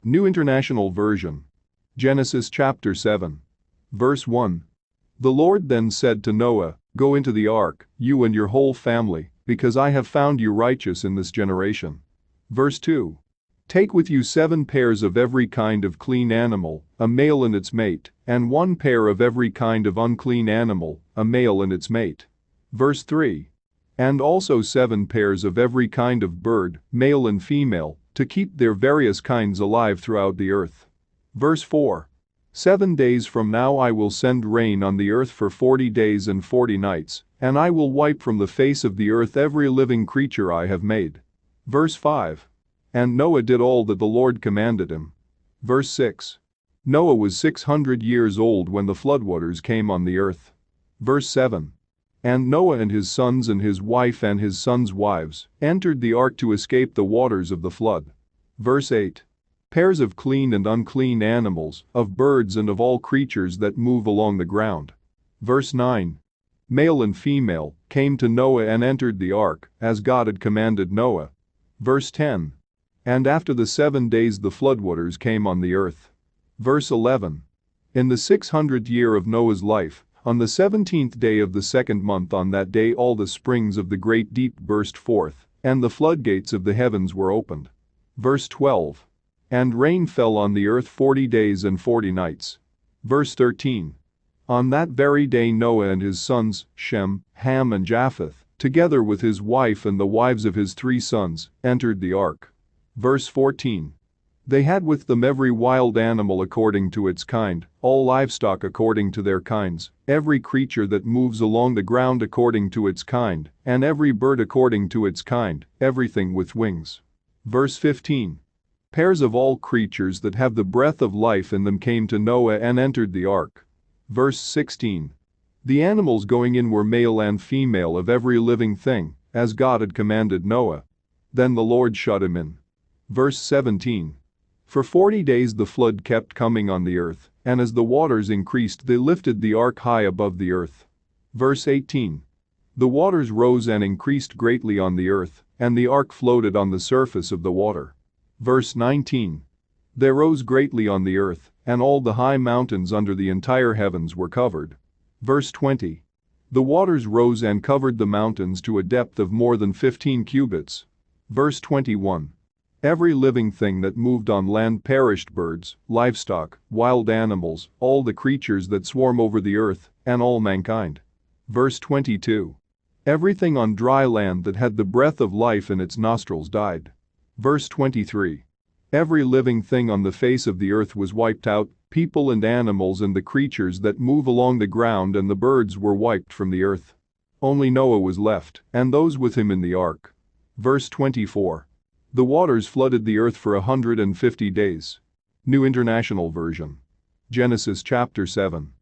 New International Version. Genesis chapter 7. Verse 1. The Lord then said to Noah, "Go into the ark, you and your whole family, because I have found you righteous in this generation." Verse 2. Take with you 7 pairs of every kind of clean animal, a male and its mate, and 1 pair of every kind of unclean animal, a male and its mate. Verse 3. And also 7 pairs of every kind of bird, male and female, to keep their various kinds alive throughout the earth. Verse 4. 7 days from now I will send rain on the earth for 40 days and 40 nights, and I will wipe from the face of the earth every living creature I have made. Verse 5. And Noah did all that the Lord commanded him. Verse 6. Noah was 600 years old when the floodwaters came on the earth. Verse 7. And Noah and his sons and his wife and his sons' wives entered the ark to escape the waters of the flood. Verse 8. Pairs of clean and unclean animals, of birds and of all creatures that move along the ground. Verse 9. Male and female came to Noah and entered the ark, as God had commanded Noah. Verse 10. And after the 7 days the floodwaters came on the earth. Verse 11. In the 600th year of Noah's life, on the 17th day of the 2nd month, on that day all the springs of the great deep burst forth, and the floodgates of the heavens were opened. Verse 12. And rain fell on the earth 40 days and 40 nights. Verse 13. On that very day Noah and his sons, Shem, Ham and Japheth, together with his wife and the wives of his 3 sons, entered the ark. Verse 14. They had with them every wild animal according to its kind, all livestock according to their kinds, every creature that moves along the ground according to its kind, and every bird according to its kind, everything with wings. Verse 15. Pairs of all creatures that have the breath of life in them came to Noah and entered the ark. Verse 16. The animals going in were male and female of every living thing, as God had commanded Noah. Then the Lord shut him in. Verse 17. For 40 days the flood kept coming on the earth, and as the waters increased they lifted the ark high above the earth. Verse 18. The waters rose and increased greatly on the earth, and the ark floated on the surface of the water. Verse 19. There rose greatly on the earth, and all the high mountains under the entire heavens were covered. Verse 20. The waters rose and covered the mountains to a depth of more than 15 cubits. Verse 21. Every living thing that moved on land perished, birds, livestock, wild animals, all the creatures that swarm over the earth, and all mankind. Verse 22. Everything on dry land that had the breath of life in its nostrils died. Verse 23. Every living thing on the face of the earth was wiped out, people and animals and the creatures that move along the ground and the birds were wiped from the earth. Only Noah was left, and those with him in the ark. Verse 24. The waters flooded the earth for 150 days. New International Version. Genesis chapter 7.